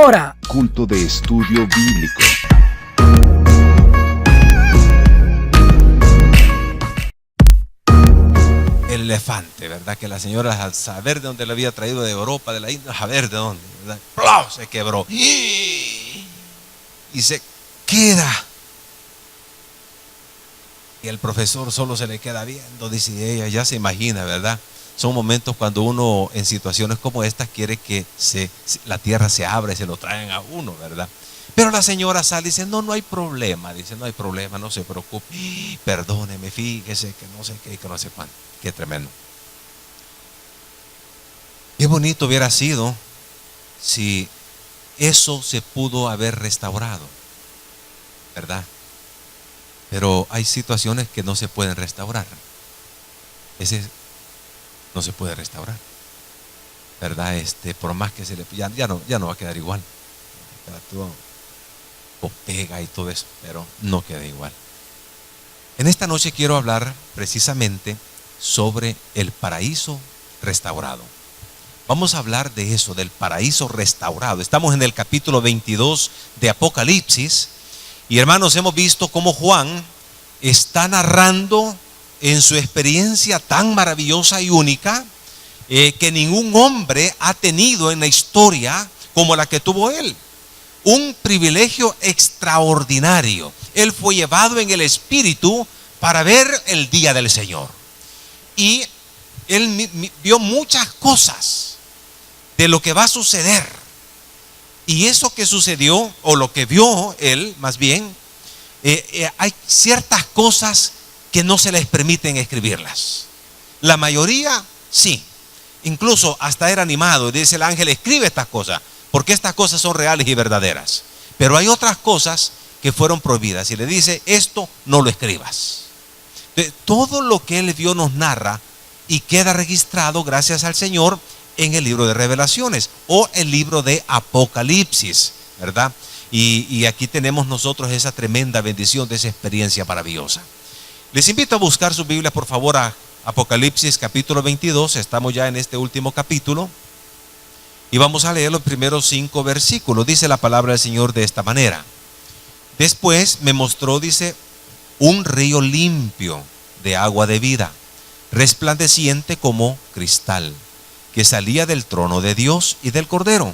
ahora. Culto de estudio bíblico. El elefante, ¿verdad? Que la señora, al saber de dónde lo había traído, de Europa, de la India, a ver de dónde, ¿verdad? ¡Plau! Se quebró y se queda. Y el profesor solo se le queda viendo, dice ella, ya se imagina, ¿verdad? Son momentos cuando uno en situaciones como estas quiere que la tierra se abra y se lo traigan a uno, ¿verdad? Pero la señora sale y dice, no hay problema, dice, no hay problema, no se preocupe, perdóneme, fíjese que no sé qué, que no sé cuánto. Qué tremendo. Qué bonito hubiera sido si eso se pudo haber restaurado, ¿verdad? Pero hay situaciones que no se pueden restaurar. Ese no se puede restaurar, ¿verdad? Por más que se le ya no va a quedar igual. O pega y todo eso, pero no queda igual. En esta noche quiero hablar precisamente sobre el paraíso restaurado. Vamos a hablar de eso, del paraíso restaurado. Estamos en el capítulo 22 de Apocalipsis. Y hermanos, hemos visto cómo Juan está narrando en su experiencia tan maravillosa y única que ningún hombre ha tenido en la historia como la que tuvo él. Un privilegio extraordinario. Él fue llevado en el Espíritu para ver el día del Señor. Y él vio muchas cosas de lo que va a suceder. Y eso que sucedió, o lo que vio él, más bien, hay ciertas cosas que no se les permiten escribirlas. La mayoría, sí. Incluso hasta era animado y dice el ángel, escribe estas cosas, porque estas cosas son reales y verdaderas. Pero hay otras cosas que fueron prohibidas y le dice, esto no lo escribas. Entonces, todo lo que él vio nos narra y queda registrado, gracias al Señor, en el libro de Revelaciones o el libro de Apocalipsis, ¿verdad? Y aquí tenemos nosotros esa tremenda bendición de esa experiencia maravillosa. Les invito a buscar su Biblia, por favor, a Apocalipsis capítulo 22. Estamos ya en este último capítulo y vamos a leer los primeros 5 versículos. Dice la palabra del Señor de esta manera: después me mostró, dice, un río limpio de agua de vida, resplandeciente como cristal, que salía del trono de Dios y del Cordero.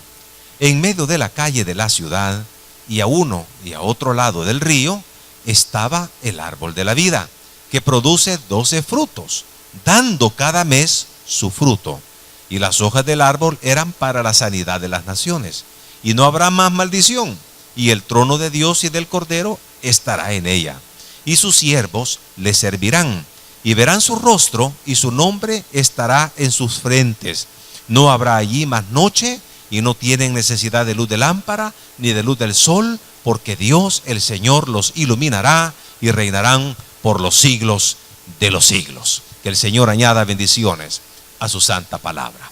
En medio de la calle de la ciudad, y a uno y a otro lado del río, estaba el árbol de la vida, que produce 12 frutos, dando cada mes su fruto. Y las hojas del árbol eran para la sanidad de las naciones. Y no habrá más maldición. Y el trono de Dios y del Cordero estará en ella. Y sus siervos le servirán. Y verán su rostro, y su nombre estará en sus frentes. No habrá allí más noche, y no tienen necesidad de luz de lámpara, ni de luz del sol, porque Dios el Señor los iluminará, y reinarán por los siglos de los siglos. Que el Señor añada bendiciones a su santa palabra.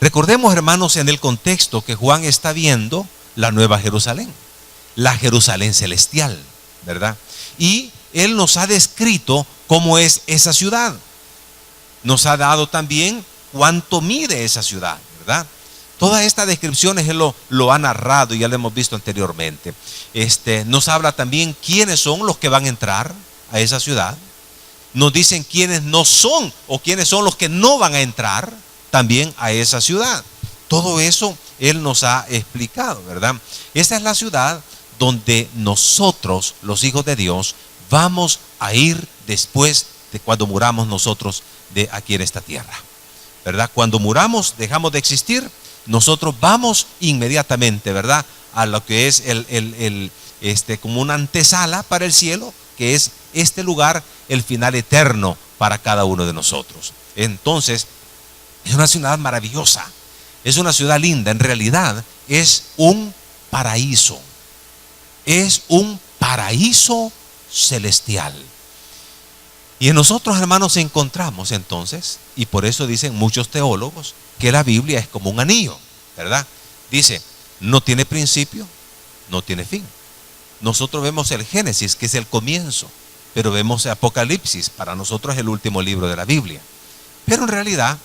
Recordemos, hermanos, en el contexto que Juan está viendo la Nueva Jerusalén, la Jerusalén celestial, ¿verdad? Y él nos ha descrito cómo es esa ciudad. Nos ha dado también cuánto mide esa ciudad, ¿verdad? Todas estas descripciones él lo ha narrado y ya lo hemos visto anteriormente. Nos habla también quiénes son los que van a entrar a esa ciudad. Nos dicen quiénes no son o quiénes son los que no van a entrar también a esa ciudad. Todo eso él nos ha explicado, ¿verdad? Esa es la ciudad donde nosotros, los hijos de Dios, vamos a ir después de cuando muramos nosotros de aquí en esta tierra, ¿verdad? Cuando muramos, dejamos de existir, nosotros vamos inmediatamente, ¿verdad?, a lo que es como una antesala para el cielo, que es este lugar, el final eterno para cada uno de nosotros. Entonces, es una ciudad maravillosa, es una ciudad linda. En realidad es un paraíso, es un paraíso celestial. Y en nosotros, hermanos, encontramos entonces, y por eso dicen muchos teólogos, que la Biblia es como un anillo, ¿verdad? Dice, no tiene principio, no tiene fin. Nosotros vemos el Génesis, que es el comienzo, pero vemos Apocalipsis, para nosotros es el último libro de la Biblia. Pero en realidad,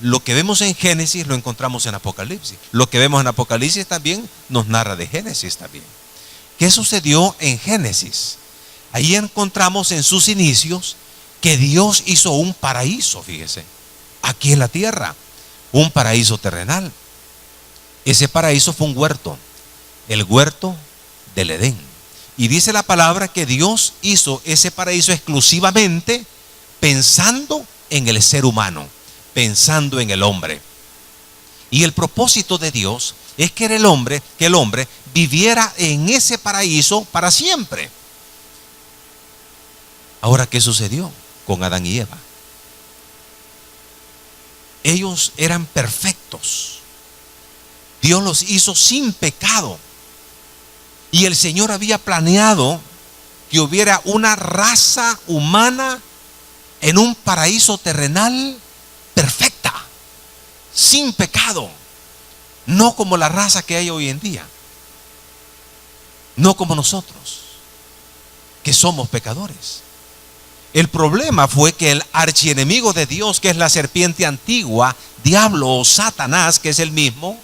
lo que vemos en Génesis lo encontramos en Apocalipsis. Lo que vemos en Apocalipsis también nos narra de Génesis también. ¿Qué sucedió en Génesis? Ahí encontramos en sus inicios que Dios hizo un paraíso, fíjese, aquí en la tierra, un paraíso terrenal. Ese paraíso fue un huerto, el huerto del Edén. Y dice la palabra que Dios hizo ese paraíso exclusivamente pensando en el ser humano, pensando en el hombre. Y el propósito de Dios es que el hombre viviera en ese paraíso para siempre. Ahora, ¿qué sucedió con Adán y Eva? Ellos eran perfectos. Dios los hizo sin pecado. Y el Señor había planeado que hubiera una raza humana en un paraíso terrenal perfecta, sin pecado. No como la raza que hay hoy en día. No como nosotros, que somos pecadores. El problema fue que el archienemigo de Dios, que es la serpiente antigua, diablo o Satanás, que es el mismo,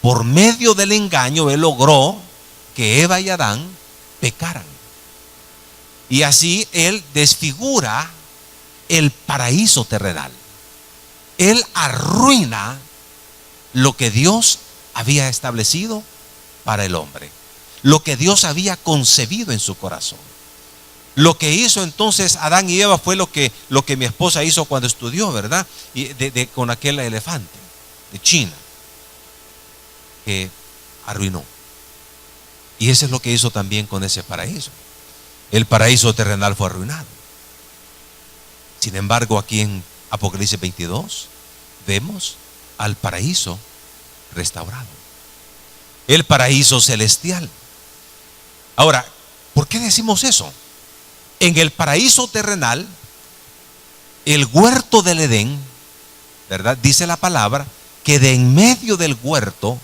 por medio del engaño, él logró que Eva y Adán pecaran. Y así él desfigura el paraíso terrenal. Él arruina lo que Dios había establecido para el hombre, lo que Dios había concebido en su corazón. Lo que hizo entonces Adán y Eva fue lo que mi esposa hizo cuando estudió, ¿verdad? Con aquel elefante de China, que arruinó. Y eso es lo que hizo también con ese paraíso. El paraíso terrenal fue arruinado. Sin embargo, aquí en Apocalipsis 22 vemos al paraíso restaurado, el paraíso celestial. Ahora, ¿por qué decimos eso? En el paraíso terrenal, el huerto del Edén, ¿verdad? Dice la palabra que de en medio del huerto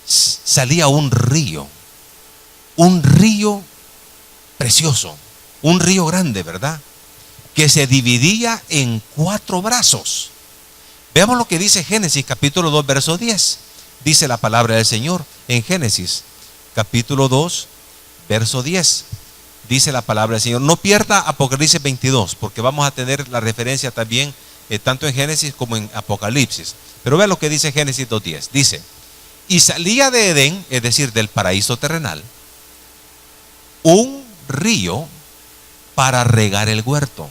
salía un río precioso, un río grande, ¿verdad? Que se dividía en 4 brazos. Veamos lo que dice Génesis capítulo 2 verso 10. Dice la palabra del Señor en Génesis capítulo 2 verso 10. Dice la palabra del Señor. No pierda Apocalipsis 22, porque vamos a tener la referencia también tanto en Génesis como en Apocalipsis. Pero vea lo que dice Génesis 2:10. Dice: y salía de Edén, es decir, del paraíso terrenal, un río para regar el huerto,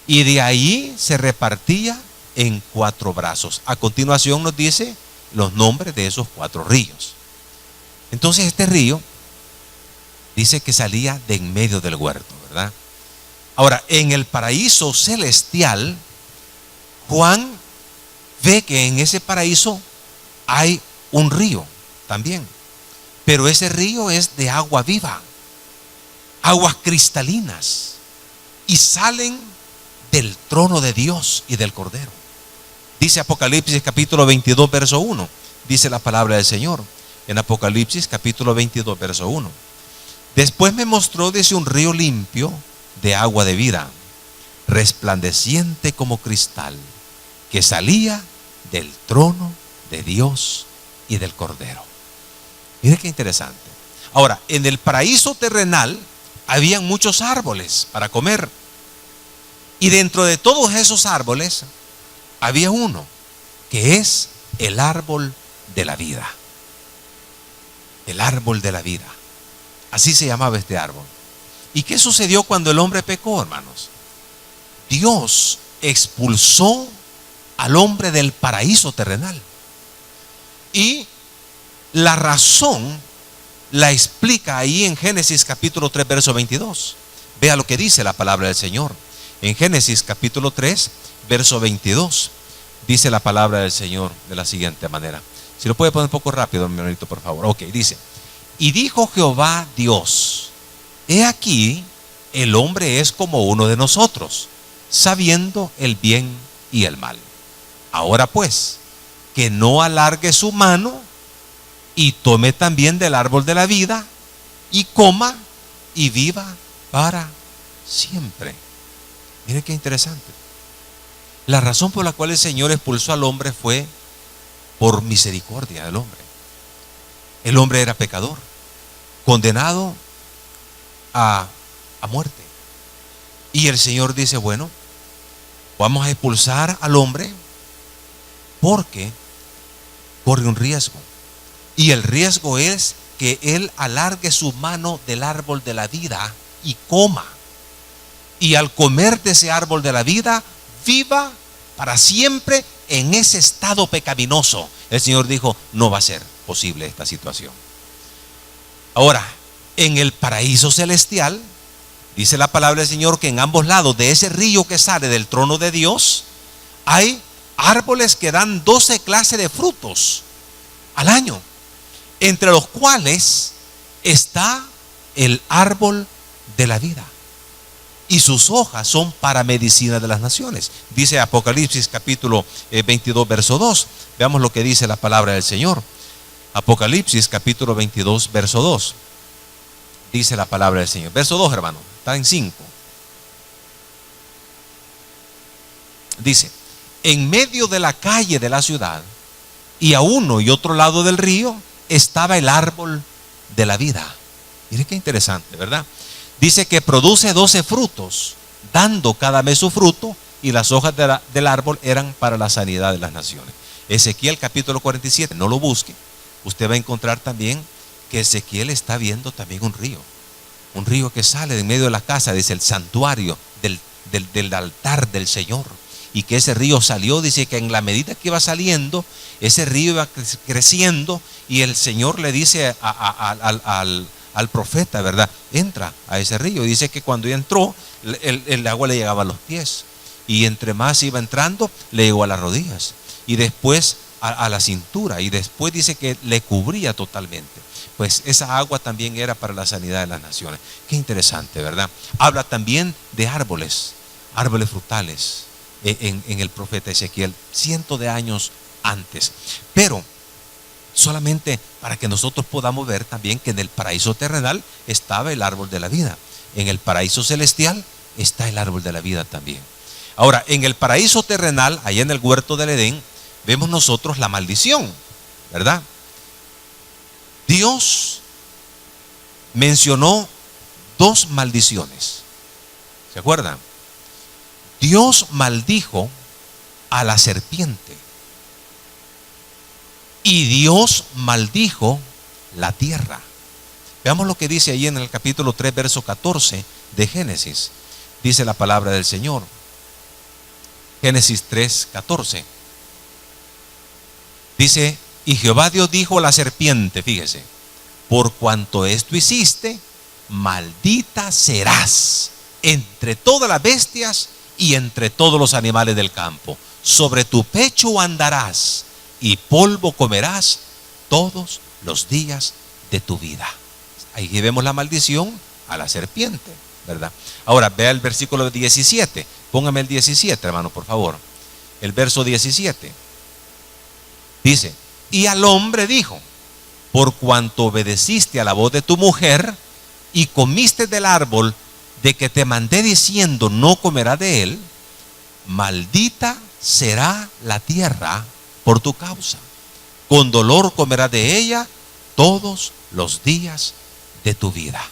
y de ahí se repartía en 4 brazos. A continuación nos dice los nombres de esos 4 ríos. Entonces este río dice que salía de en medio del huerto, ¿verdad? Ahora, en el paraíso celestial, Juan ve que en ese paraíso hay un río también, pero ese río es de agua viva, aguas cristalinas, y salen del trono de Dios y del Cordero. Dice Apocalipsis capítulo 22 verso 1, dice la palabra del Señor en Apocalipsis capítulo 22 verso 1. Después me mostró, dice, un río limpio de agua de vida, resplandeciente como cristal, que salía del trono de Dios y del Cordero. Mire qué interesante. Ahora, en el paraíso terrenal habían muchos árboles para comer, y dentro de todos esos árboles había uno que es el árbol de la vida. El árbol de la vida. Así se llamaba este árbol. ¿Y qué sucedió cuando el hombre pecó, hermanos? Dios expulsó al hombre del paraíso terrenal. Y la razón la explica ahí en Génesis capítulo 3 verso 22. Vea lo que dice la palabra del Señor. En Génesis capítulo 3 verso 22 dice la palabra del Señor de la siguiente manera. Si lo puede poner un poco rápido, mi hermanito, por favor. Ok, dice: y dijo Jehová Dios: he aquí, el hombre es como uno de nosotros, sabiendo el bien y el mal. Ahora pues, que no alargue su mano y tome también del árbol de la vida y coma y viva para siempre. Mire qué interesante. La razón por la cual el Señor expulsó al hombre fue por misericordia del hombre. El hombre era pecador, condenado a muerte. Y el Señor dice, bueno, vamos a expulsar al hombre porque corre un riesgo. Y el riesgo es que él alargue su mano del árbol de la vida y coma. Y al comer de ese árbol de la vida, viva para siempre en ese estado pecaminoso. El Señor dijo, no va a ser posible esta situación. Ahora, en el paraíso celestial, dice la palabra del Señor que en ambos lados de ese río que sale del trono de Dios, hay árboles que dan 12 clases de frutos al año, entre los cuales está el árbol de la vida. Y sus hojas son para medicina de las naciones. Dice Apocalipsis capítulo 22, verso 2. Veamos lo que dice la palabra del Señor. Apocalipsis capítulo 22, verso 2. Dice la palabra del Señor. Verso 2, hermano. Está en 5. Dice, en medio de la calle de la ciudad y a uno y otro lado del río estaba el árbol de la vida. Mire qué interesante, ¿verdad? Dice que produce 12 frutos, dando cada mes su fruto, y las hojas del árbol eran para la sanidad de las naciones. Ezequiel capítulo 47, no lo busque. Usted va a encontrar también que Ezequiel está viendo también un río que sale de en medio de la casa, dice el santuario del altar del Señor. Y que ese río salió, dice que en la medida que iba saliendo, ese río iba creciendo, y el Señor le dice al profeta, ¿verdad? Entra a ese río. Dice que cuando entró, el agua le llegaba a los pies, y entre más iba entrando, le llegó a las rodillas, y después a la cintura, y después dice que le cubría totalmente. Pues esa agua también era para la sanidad de las naciones. Qué interesante, ¿verdad? Habla también de árboles frutales en el profeta Ezequiel, cientos de años antes. Pero solamente para que nosotros podamos ver también que en el paraíso terrenal estaba el árbol de la vida. En el paraíso celestial está el árbol de la vida también. Ahora, en el paraíso terrenal, allá en el huerto del Edén, vemos nosotros la maldición, ¿verdad? Dios mencionó 2 maldiciones. ¿Se acuerdan? Dios maldijo a la serpiente. Y Dios maldijo la tierra. Veamos lo que dice ahí en el capítulo 3, verso 14 de Génesis. Dice la palabra del Señor. Génesis 3, 14. Dice, y Jehová Dios dijo a la serpiente, fíjese, por cuanto esto hiciste, maldita serás entre todas las bestias y entre todos los animales del campo. Sobre tu pecho andarás y polvo comerás todos los días de tu vida. Ahí vemos la maldición a la serpiente, ¿verdad? Ahora vea el versículo 17. Póngame el 17, hermano, por favor. El verso 17. Dice, y al hombre dijo, por cuanto obedeciste a la voz de tu mujer y comiste del árbol de que te mandé diciendo, no comerás de él, maldita será la tierra por tu causa. Con dolor comerás de ella todos los días de tu vida.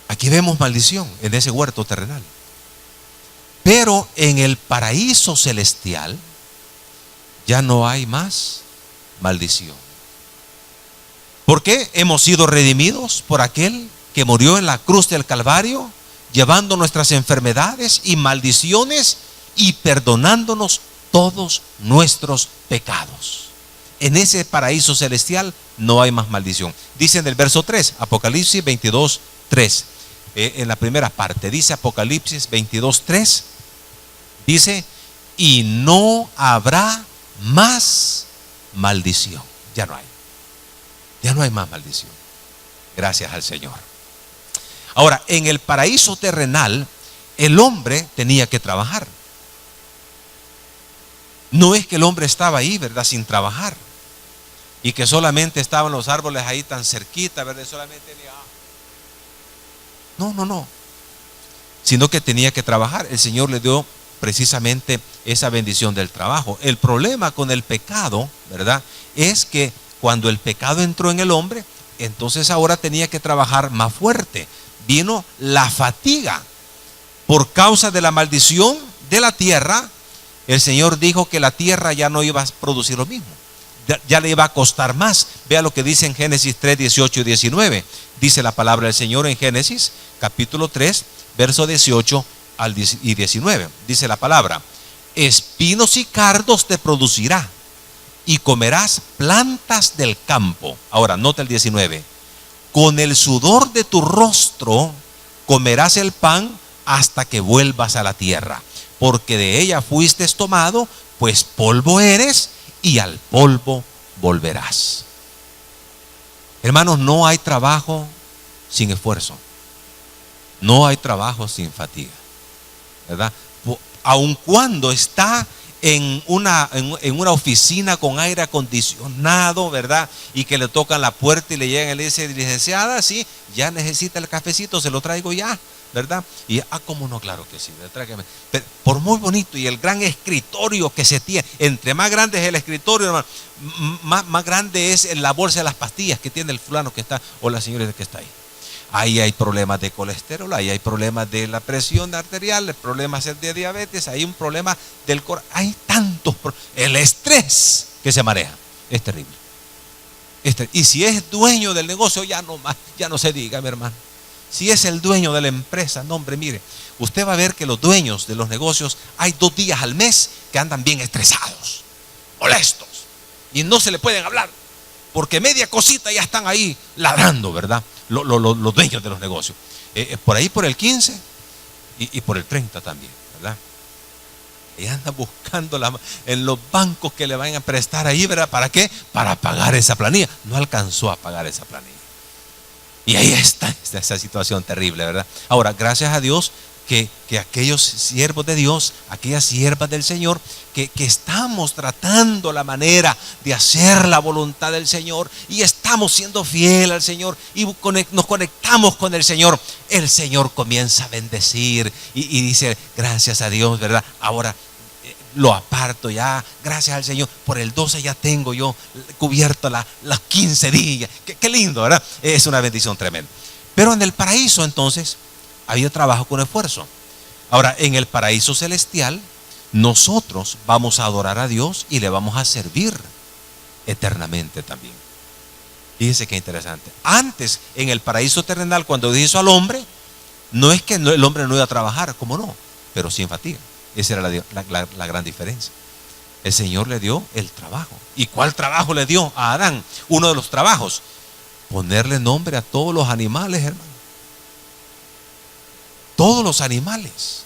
Aquí vemos maldición en ese huerto terrenal. Pero en el paraíso celestial ya no hay más maldición. ¿Por qué? Hemos sido redimidos por aquel que murió en la cruz del Calvario, llevando nuestras enfermedades y maldiciones y perdonándonos todos nuestros pecados. En ese paraíso celestial no hay más maldición. Dice en el verso 3, Apocalipsis 22, 3. En la primera parte dice Apocalipsis 22, 3. Dice, y no habrá más maldición. Ya no hay. Ya no hay más maldición. Gracias al Señor. Ahora, en el paraíso terrenal, el hombre tenía que trabajar. No es que el hombre estaba ahí, ¿verdad?, sin trabajar, y que solamente estaban los árboles ahí tan cerquita, ¿verdad? Solamente no. sino que tenía que trabajar. El Señor le dio precisamente esa bendición del trabajo. El problema con el pecado, ¿verdad?, es que cuando el pecado entró en el hombre, entonces ahora tenía que trabajar más fuerte. Vino la fatiga. Por causa de la maldición de la tierra, el Señor dijo que la tierra ya no iba a producir lo mismo. Ya le iba a costar más. Vea lo que dice en Génesis 3, 18 y 19. Dice la palabra del Señor en Génesis capítulo 3, verso 18 y 19. Dice la palabra: espinos y cardos te producirá, y comerás plantas del campo. Ahora, nota el 19. Con el sudor de tu rostro comerás el pan hasta que vuelvas a la tierra, porque de ella fuiste tomado, pues polvo eres y al polvo volverás. Hermanos, no hay trabajo sin esfuerzo. No hay trabajo sin fatiga, ¿verdad? Aun cuando está en una oficina con aire acondicionado, ¿verdad?, y que le tocan la puerta y le llegan y le dicen: licenciada, sí, ya necesita el cafecito, se lo traigo ya, ¿verdad? Y cómo no, claro que sí, tráigame. Pero por muy bonito y el gran escritorio que se tiene, entre más grande es el escritorio, hermano, más grande es la bolsa de las pastillas que tiene el fulano que está, o la señora que está ahí. Ahí hay problemas de colesterol, ahí hay problemas de la presión arterial, problemas de diabetes, hay un problema del corazón, hay tantos el estrés que se maneja es terrible. Y si es dueño del negocio, ya no se diga, mi hermano. Si es el dueño de la empresa, no, hombre, mire, usted va a ver que los dueños de los negocios, hay 2 días al mes que andan bien estresados, molestos, y no se le pueden hablar, porque media cosita ya están ahí ladrando, ¿verdad? Los dueños de los negocios. Por ahí por el 15 y por el 30 también, ¿verdad? Y andan buscando en los bancos que le vayan a prestar ahí, ¿verdad? ¿Para qué? Para pagar esa planilla. No alcanzó a pagar esa planilla. Y ahí está esa situación terrible, ¿verdad? Ahora, gracias a Dios que aquellos siervos de Dios, aquellas siervas del Señor, que estamos tratando la manera de hacer la voluntad del Señor y estamos siendo fiel al Señor y nos conectamos con el Señor comienza a bendecir y dice: gracias a Dios, ¿verdad? Ahora lo aparto ya, gracias al Señor, por el 12 ya tengo yo cubierto las 15 días. Qué lindo, ¿verdad? Es una bendición tremenda. Pero en el paraíso entonces había trabajo con esfuerzo. Ahora, en el paraíso celestial, nosotros vamos a adorar a Dios y le vamos a servir eternamente también. Fíjense qué interesante. Antes, en el paraíso terrenal, cuando Dios hizo al hombre, no es que el hombre no iba a trabajar, ¿cómo no? Pero sin fatiga. Esa era la gran diferencia. El Señor le dio el trabajo. ¿Y cuál trabajo le dio a Adán? Uno de los trabajos: ponerle nombre a todos los animales, hermano. Todos los animales,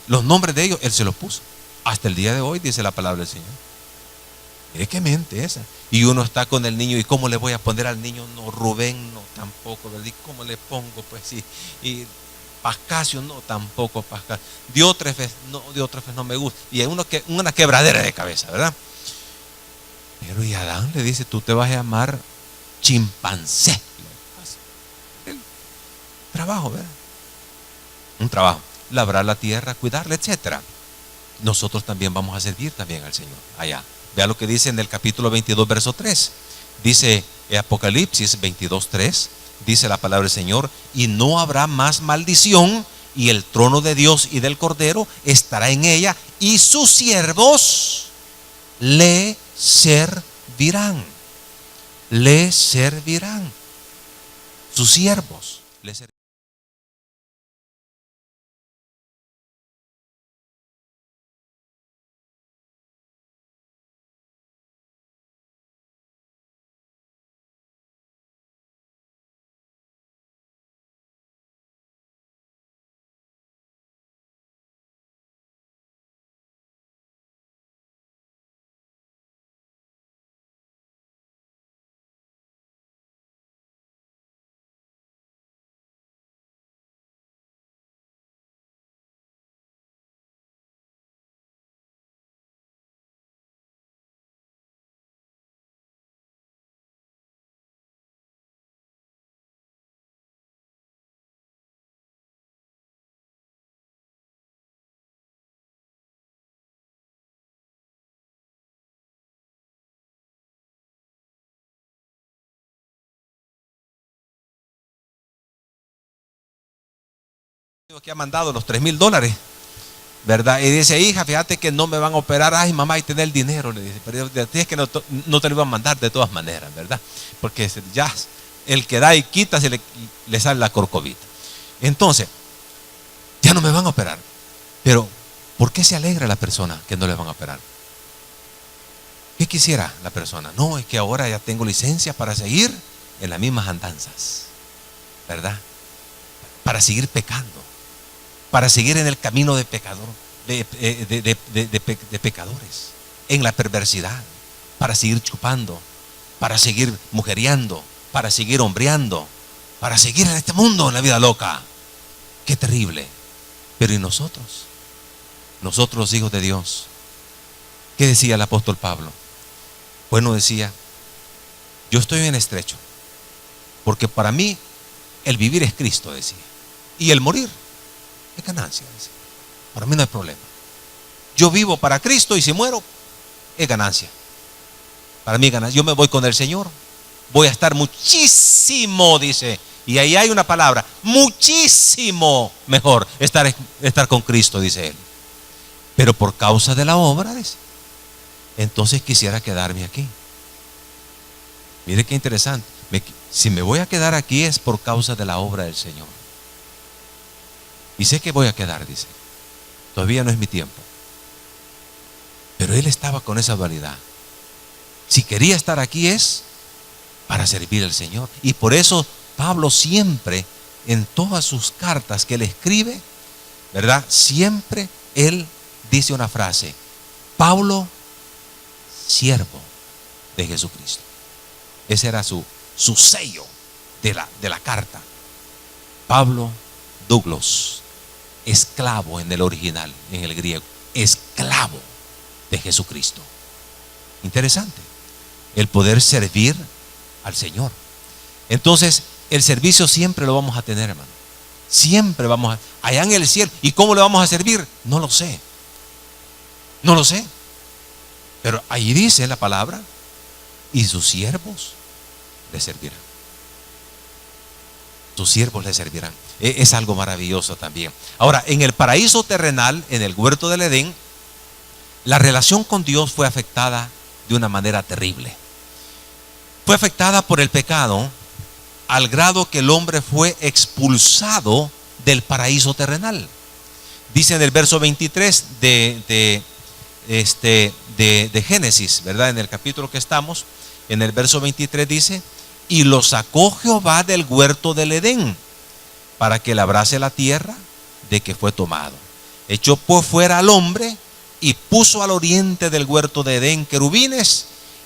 los nombres de ellos, Él se los puso. Hasta el día de hoy, dice la palabra del Señor. Mire qué mente esa. Y uno está con el niño, ¿y cómo le voy a poner al niño? No, Rubén no, tampoco, ¿verdad? ¿Y cómo le pongo? Pues sí. Y Pascasio no, tampoco Pascasio. Diótrefes no me gusta. Y hay una quebradera de cabeza, ¿verdad? Pero y Adán le dice: tú te vas a llamar chimpancé. Trabajo, ¿verdad? Un trabajo: labrar la tierra, cuidarla, etcétera. Nosotros también vamos a servir también al Señor allá. Vea lo que dice en el capítulo 22, verso 3. Dice Apocalipsis 22, 3. Dice la palabra del Señor: y no habrá más maldición, y el trono de Dios y del Cordero estará en ella, y sus siervos le servirán. Le servirán. Sus siervos le servirán. que ha mandado los $3,000, ¿verdad? Y dice, hija, fíjate que no me van a operar. Ay, mamá, y tener el dinero, le dice, pero es que no te lo iban a mandar de todas maneras, ¿verdad? Porque ya el que da y quita le sale la corcovita. Entonces, ya no me van a operar. Pero, ¿por qué se alegra la persona que no le van a operar? ¿Qué quisiera la persona? No, es que ahora ya tengo licencia para seguir en las mismas andanzas, ¿verdad? Para seguir pecando, para seguir en el camino de pecador, de pecadores, en la perversidad, para seguir chupando, para seguir mujeriando, para seguir hombreando, para seguir en este mundo, en la vida loca. Qué terrible. Pero ¿y nosotros? Nosotros los hijos de Dios. ¿Qué decía el apóstol Pablo? Bueno, decía, yo estoy en estrecho, porque para mí el vivir es Cristo, decía, y el morir es ganancia, decía. Para mí no hay problema. Yo vivo para Cristo y si muero es ganancia. Para mí es ganancia. Yo me voy con el Señor, voy a estar muchísimo, dice, y ahí hay una palabra, muchísimo mejor estar con Cristo, dice él. Pero por causa de la obra, dice, entonces quisiera quedarme aquí. Mire qué interesante. Si me voy a quedar aquí es por causa de la obra del Señor. Y sé que voy a quedar, dice. Todavía no es mi tiempo. Pero él estaba con esa dualidad. Si quería estar aquí es para servir al Señor. Y por eso Pablo siempre, en todas sus cartas que él escribe, ¿verdad? Siempre él dice una frase: Pablo, siervo de Jesucristo. Ese era su sello de la carta. Pablo Douglas, esclavo en el original, en el griego, esclavo de Jesucristo. Interesante el poder servir al Señor. Entonces el servicio siempre lo vamos a tener, hermano. Siempre vamos allá en el cielo. ¿Y cómo le vamos a servir? No lo sé. No lo sé. Pero ahí dice la palabra: y sus siervos le servirán. Sus siervos le servirán. Es algo maravilloso también. Ahora, en el paraíso terrenal, en el huerto del Edén, la relación con Dios fue afectada de una manera terrible. Fue afectada por el pecado, al grado que el hombre fue expulsado del paraíso terrenal. Dice en el verso 23 de Génesis, ¿verdad? En el capítulo que estamos, en el verso 23 dice: y lo sacó Jehová del huerto del Edén, para que labrase la tierra de que fue tomado. Echó pues fuera al hombre, y puso al oriente del huerto de Edén querubines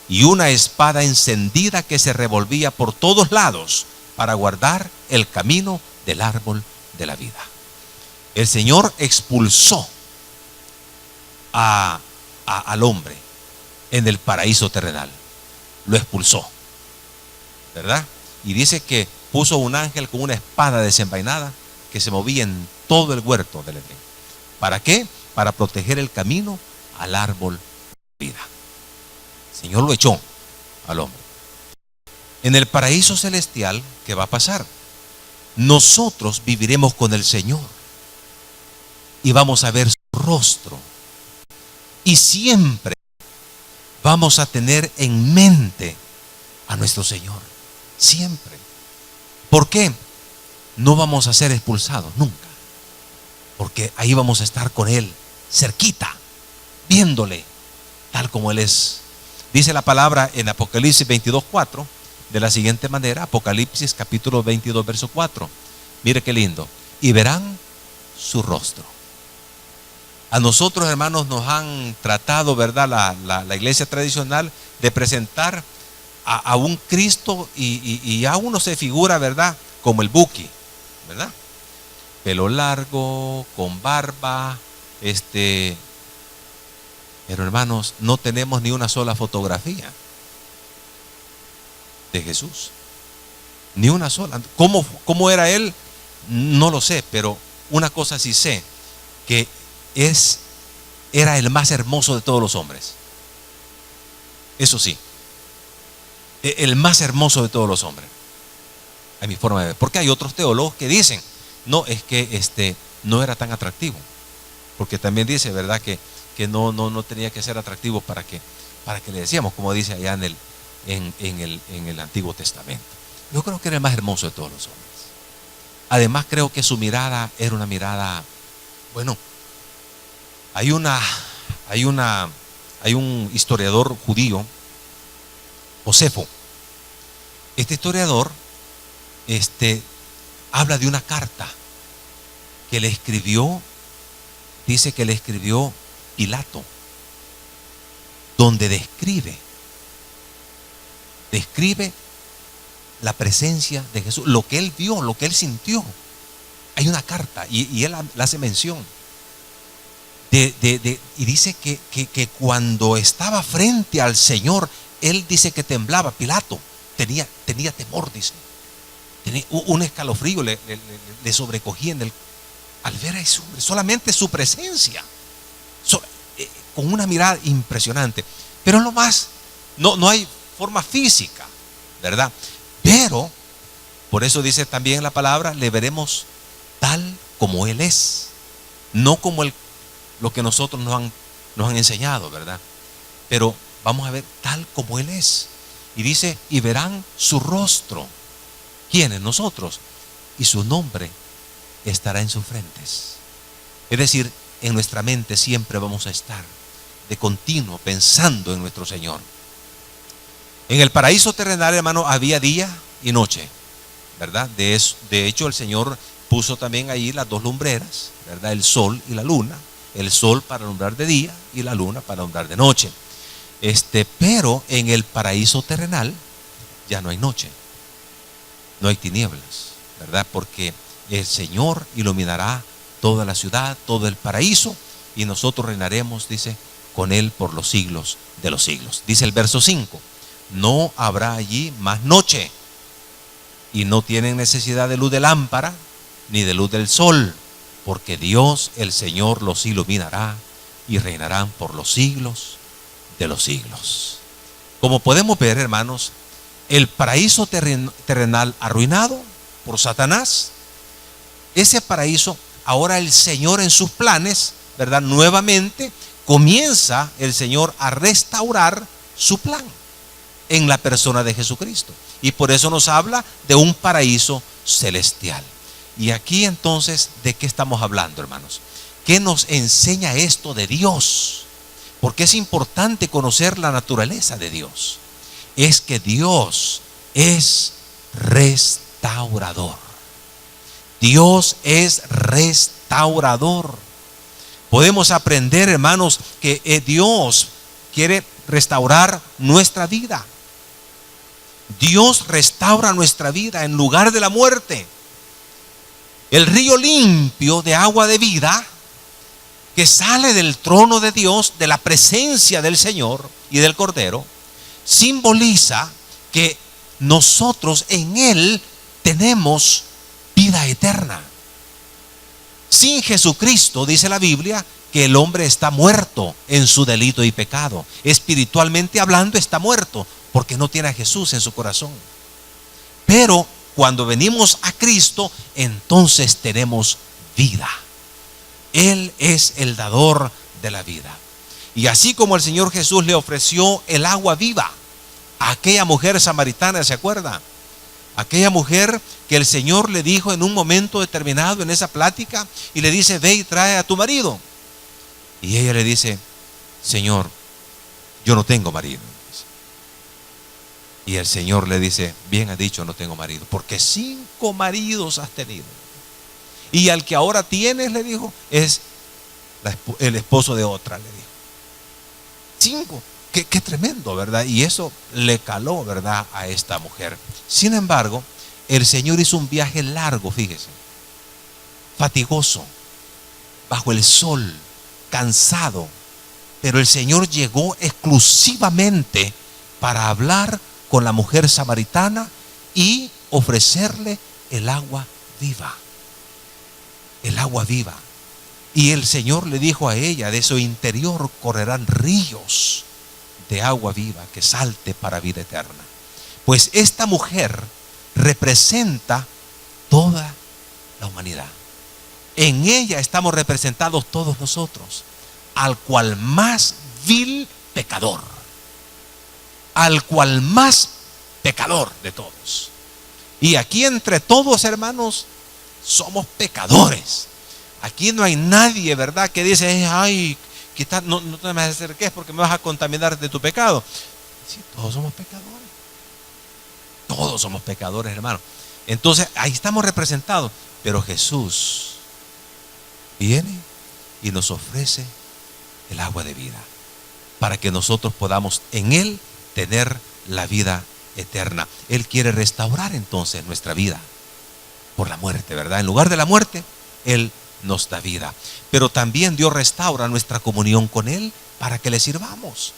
y una espada encendida que se revolvía por todos lados, para guardar el camino del árbol de la vida. El Señor expulsó al hombre en el paraíso terrenal. Lo expulsó, ¿verdad? Y dice que puso un ángel con una espada desenvainada que se movía en todo el huerto del Edén. ¿Para qué? Para proteger el camino al árbol de vida. El Señor lo echó al hombre. En el paraíso celestial, ¿qué va a pasar? Nosotros viviremos con el Señor y vamos a ver su rostro, y siempre vamos a tener en mente a nuestro Señor. Siempre. ¿Por qué? No vamos a ser expulsados nunca, porque ahí vamos a estar con Él, cerquita, viéndole tal como Él es. Dice la palabra en Apocalipsis 22:4 de la siguiente manera. Apocalipsis capítulo 22 verso 4. Mire qué lindo. Y verán su rostro. A nosotros, hermanos, nos han tratado, ¿verdad?, la iglesia tradicional, de presentar a un Cristo, y a uno se figura, ¿verdad?, como el Buki, ¿verdad? Pelo largo, con barba, pero hermanos, no tenemos ni una sola fotografía de Jesús. Ni una sola. ¿Cómo era Él? No lo sé, pero una cosa sí sé, que era el más hermoso de todos los hombres. Eso sí, el más hermoso de todos los hombres, a mi forma de ver. Porque hay otros teólogos que dicen: no, es que no era tan atractivo. Porque también dice, ¿verdad?, que no tenía que ser atractivo para que le decíamos, como dice allá en el Antiguo Testamento. Yo creo que era el más hermoso de todos los hombres. Además, creo que su mirada era una mirada, bueno, hay un historiador judío, Josefo. Este historiador habla de una carta que le escribió, dice que le escribió Pilato, donde describe la presencia de Jesús, lo que él vio, lo que él sintió. Hay una carta y él la hace mención y dice que cuando estaba frente al Señor, él dice que temblaba. Pilato tenía temor, dice, tenía un escalofrío, le sobrecogía al ver a ese hombre, solamente su presencia, con una mirada impresionante. Pero lo más, no hay forma física, ¿verdad? Pero, por eso dice también la palabra, le veremos tal como Él es, no como lo que nosotros nos han enseñado, ¿verdad? Pero vamos a ver tal como Él es. Y dice, y verán su rostro. ¿Quiénes? Nosotros. Y su nombre estará en sus frentes. Es decir, en nuestra mente siempre vamos a estar de continuo pensando en nuestro Señor. En el paraíso terrenal, hermano, había día y noche, ¿verdad? De hecho, el Señor puso también ahí las dos lumbreras, ¿verdad? El sol y la luna. El sol para alumbrar de día y la luna para alumbrar de noche. Pero en el paraíso terrenal ya no hay noche, no hay tinieblas, ¿verdad? Porque el Señor iluminará toda la ciudad, todo el paraíso, y nosotros reinaremos, dice, con Él por los siglos de los siglos. Dice el verso 5, no habrá allí más noche, y no tienen necesidad de luz de lámpara, ni de luz del sol, porque Dios, el Señor, los iluminará y reinarán por los siglos de los siglos. Como podemos ver, hermanos, el paraíso terrenal arruinado por Satanás, ese paraíso, ahora el Señor en sus planes, ¿verdad? Nuevamente comienza el Señor a restaurar su plan en la persona de Jesucristo. Y por eso nos habla de un paraíso celestial. Y aquí entonces, ¿de qué estamos hablando, hermanos? ¿Qué nos enseña esto de Dios? Porque es importante conocer la naturaleza de Dios. Es que Dios es restaurador. Dios es restaurador. Podemos aprender, hermanos, que Dios quiere restaurar nuestra vida. Dios restaura nuestra vida en lugar de la muerte. El río limpio de agua de vida que sale del trono de Dios, de la presencia del Señor y del Cordero, simboliza que nosotros en Él tenemos vida eterna. Sin Jesucristo, dice la Biblia, que el hombre está muerto en su delito y pecado. Espiritualmente hablando, está muerto porque no tiene a Jesús en su corazón. Pero cuando venimos a Cristo, entonces tenemos vida. Él es el dador de la vida. Y así como el Señor Jesús le ofreció el agua viva a aquella mujer samaritana, ¿se acuerda? Aquella mujer que el Señor le dijo en un momento determinado en esa plática, y le dice, ve y trae a tu marido. Y ella le dice, Señor, yo no tengo marido. Y el Señor le dice, bien has dicho, no tengo marido, porque 5 maridos has tenido. Y al que ahora tienes, le dijo, es el esposo de otra, le dijo. 5, qué tremendo, ¿verdad? Y eso le caló, ¿verdad?, a esta mujer. Sin embargo, el Señor hizo un viaje largo, fíjese, fatigoso, bajo el sol, cansado. Pero el Señor llegó exclusivamente para hablar con la mujer samaritana y ofrecerle el agua viva. El agua viva. Y el Señor le dijo a ella, de su interior correrán ríos de agua viva que salte para vida eterna. Pues esta mujer representa toda la humanidad. En ella estamos representados todos nosotros, al cual más vil pecador, al cual más pecador de todos. Y aquí entre todos, hermanos, somos pecadores. Aquí no hay nadie, ¿verdad?, que dice, ay, no te me acerques porque me vas a contaminar de tu pecado. Sí, todos somos pecadores. Todos somos pecadores, hermano. Entonces, ahí estamos representados. Pero Jesús viene y nos ofrece el agua de vida para que nosotros podamos en Él tener la vida eterna. Él quiere restaurar entonces nuestra vida por la muerte, ¿verdad? En lugar de la muerte, Él nos da vida. Pero también Dios restaura nuestra comunión con Él para que le sirvamos.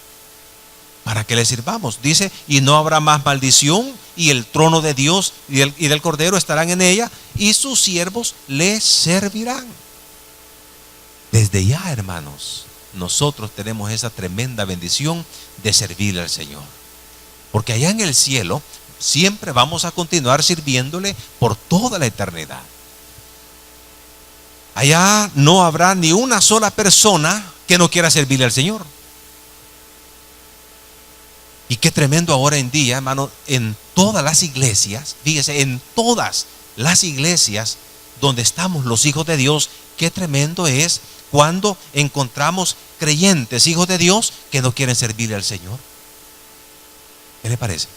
Para que le sirvamos. Dice, y no habrá más maldición, y el trono de Dios y del Cordero estarán en ella, y sus siervos le servirán. Desde ya, hermanos, nosotros tenemos esa tremenda bendición de servirle al Señor. Porque allá en el cielo siempre vamos a continuar sirviéndole por toda la eternidad. Allá no habrá ni una sola persona que no quiera servirle al Señor. Y qué tremendo ahora en día, hermano, en todas las iglesias, fíjese, en todas las iglesias donde estamos los hijos de Dios, qué tremendo es cuando encontramos creyentes, hijos de Dios, que no quieren servirle al Señor. ¿Qué le parece?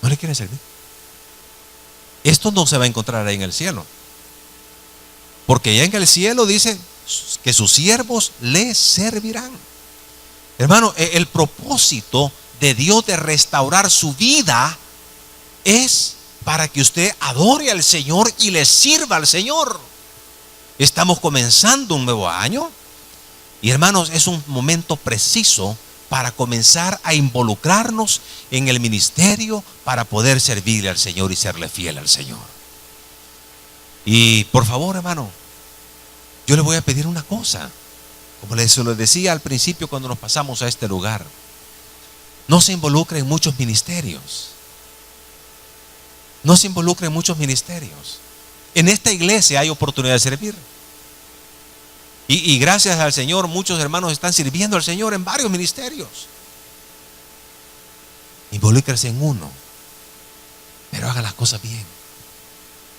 ¿No le quieren servir? Esto no se va a encontrar ahí en el cielo. Porque ya en el cielo dice que sus siervos le servirán. Hermano, el propósito de Dios de restaurar su vida es para que usted adore al Señor y le sirva al Señor. Estamos comenzando un nuevo año y, hermanos, es un momento preciso para comenzar a involucrarnos en el ministerio para poder servirle al Señor y serle fiel al Señor. Y por favor, hermano, yo le voy a pedir una cosa. Como les lo decía al principio cuando nos pasamos a este lugar, no se involucre en muchos ministerios. No se involucre en muchos ministerios. En esta iglesia hay oportunidad de servir. Y gracias al Señor, muchos hermanos están sirviendo al Señor en varios ministerios. Involúcrese en uno, pero haga las cosas bien.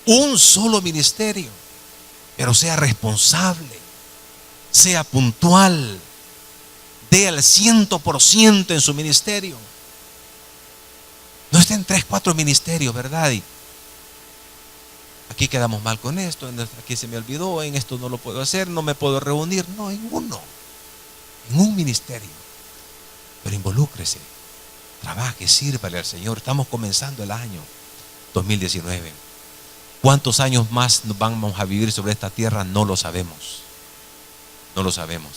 Un solo ministerio, pero sea responsable. Sea puntual, dé al 100% en su ministerio. No esté en 3, 4 ministerios, ¿verdad? Y aquí quedamos mal con esto, aquí se me olvidó, en esto no lo puedo hacer, no me puedo reunir. No, en uno, en un ministerio. Pero involúcrese, trabaje, sírvale al Señor. Estamos comenzando el año 2019. ¿Cuántos años más vamos a vivir sobre esta tierra? No lo sabemos. No lo sabemos.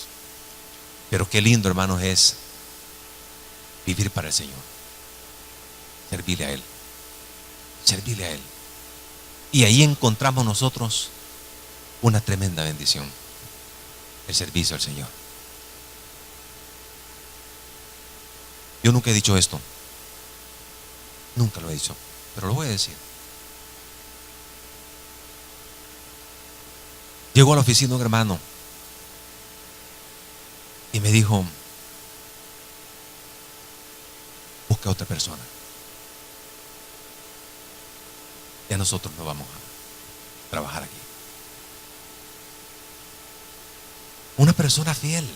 Pero qué lindo, hermanos, es vivir para el Señor. Servirle a Él. Servirle a Él. Y ahí encontramos nosotros una tremenda bendición. El servicio al Señor. Yo nunca he dicho esto. Nunca lo he dicho. Pero lo voy a decir. Llegó a la oficina un hermano y me dijo, busca a otra persona. Ya nosotros no vamos a trabajar aquí. Una persona fiel,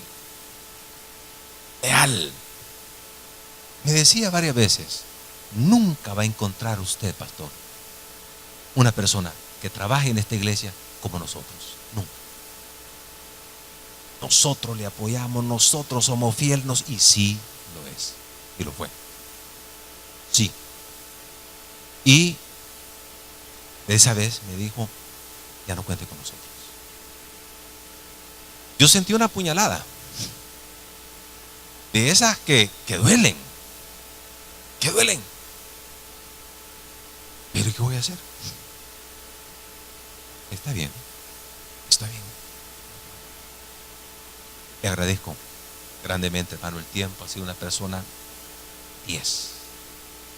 leal. Me decía varias veces, nunca va a encontrar usted, pastor, una persona que trabaje en esta iglesia como nosotros. Nunca. Nosotros le apoyamos, nosotros somos fieles, y sí lo es, y lo fue. Sí. Y esa vez me dijo, ya no cuente con nosotros. Yo sentí una puñalada de esas que duelen, que duelen. Pero ¿qué voy a hacer? Está bien, está bien. Le agradezco grandemente, hermano, el tiempo. Ha sido una persona 10.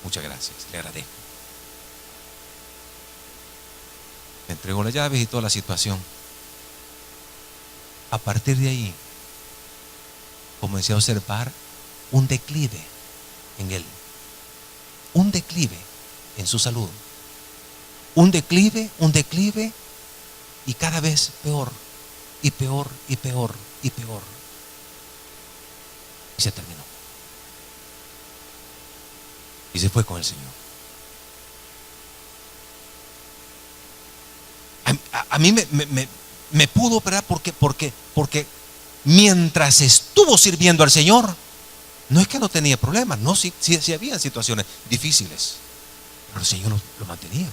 Muchas gracias, le agradezco. Me entregó las llaves y toda la situación. A partir de ahí, comencé a observar un declive en él. Un declive en su salud. Un declive, y cada vez peor, y peor, y peor, y peor. Y se terminó. Y se fue con el Señor. A mí me pudo operar porque mientras estuvo sirviendo al Señor, no es que no tenía problemas, no, sí había situaciones difíciles, pero el Señor lo mantenía.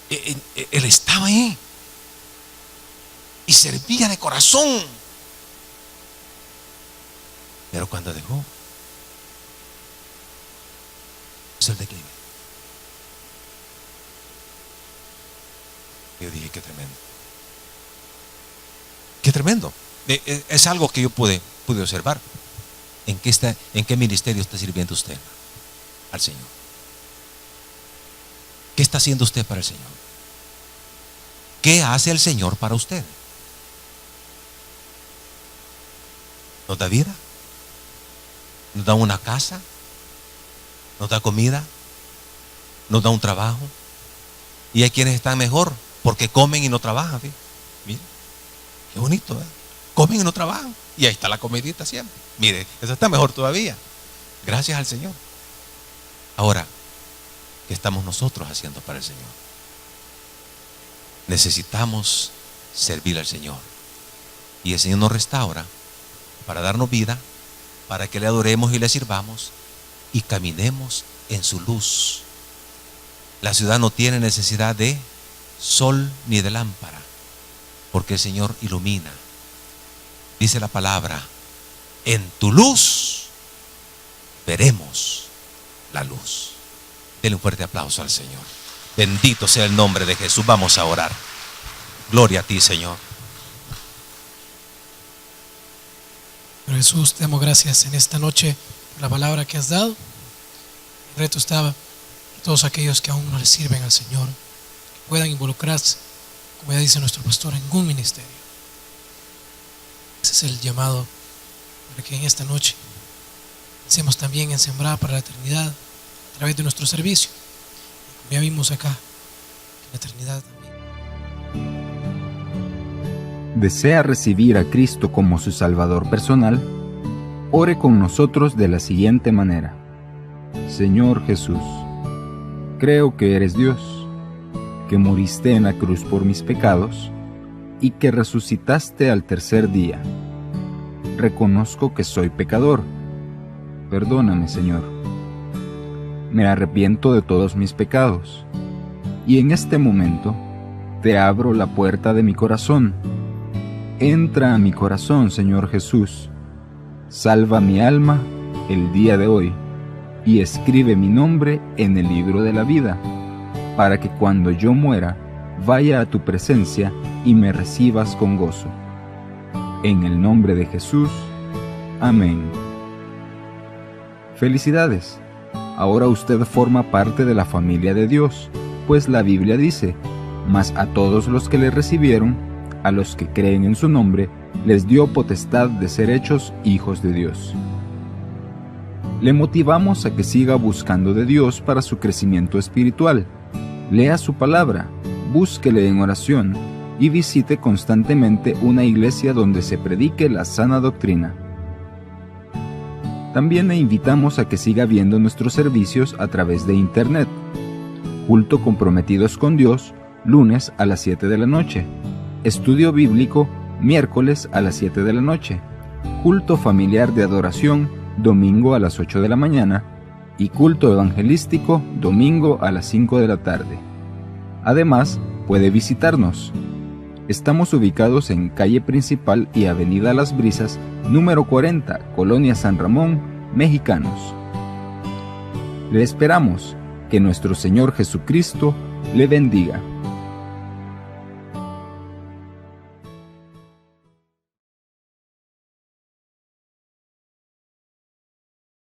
Él estaba ahí y servía de corazón. Pero cuando dejó, es el declive. Yo dije, qué tremendo. Qué tremendo. Es algo que yo pude observar. ¿En qué ministerio está sirviendo usted al Señor? ¿Qué está haciendo usted para el Señor? ¿Qué hace el Señor para usted? ¿Nos da vida? ¿Nos da una casa? ¿Nos da comida? ¿Nos da un trabajo? Y hay quienes están mejor porque comen y no trabajan. ¿Sí? Mire, qué bonito, ¿eh? Comen y no trabajan. Y ahí está la comidita siempre. Mire, eso está mejor todavía. Gracias al Señor. Ahora, ¿qué estamos nosotros haciendo para el Señor? Necesitamos servir al Señor. Y el Señor nos restaura para darnos vida, para que le adoremos y le sirvamos y caminemos en su luz. La ciudad no tiene necesidad de sol ni de lámpara, porque el Señor ilumina. Dice la palabra, en tu luz veremos la luz. Denle un fuerte aplauso al Señor. Bendito sea el nombre de Jesús. Vamos a orar. Gloria a ti, Señor. Jesús, te damos gracias en esta noche por la palabra que has dado. El reto estaba a todos aquellos que aún no le sirven al Señor, que puedan involucrarse, como ya dice nuestro pastor, en un ministerio. Ese es el llamado para que en esta noche pensemos también en sembrar para la eternidad a través de nuestro servicio. Y como ya vimos acá, en la eternidad también. ¿Desea recibir a Cristo como su Salvador personal? Ore con nosotros de la siguiente manera. Señor Jesús, creo que eres Dios, que moriste en la cruz por mis pecados y que resucitaste al tercer día. Reconozco que soy pecador. Perdóname, Señor. Me arrepiento de todos mis pecados y en este momento te abro la puerta de mi corazón. Entra a mi corazón, Señor Jesús. Salva mi alma el día de hoy y escribe mi nombre en el libro de la vida, para que cuando yo muera vaya a tu presencia y me recibas con gozo. En el nombre de Jesús. Amén. Felicidades. Ahora usted forma parte de la familia de Dios, pues la Biblia dice, mas a todos los que le recibieron, a los que creen en su nombre, les dio potestad de ser hechos hijos de Dios. Le motivamos a que siga buscando de Dios para su crecimiento espiritual. Lea su palabra, búsquele en oración y visite constantemente una iglesia donde se predique la sana doctrina. También le invitamos a que siga viendo nuestros servicios a través de internet. Culto Comprometidos con Dios, lunes a las 7 de la noche. Estudio bíblico, miércoles a las 7 de la noche. Culto familiar de adoración, domingo a las 8 de la mañana. Y culto evangelístico, domingo a las 5 de la tarde. Además, puede visitarnos. Estamos ubicados en calle principal y avenida Las Brisas, número 40, Colonia San Ramón, Mexicanos. Le esperamos. Que nuestro Señor Jesucristo le bendiga.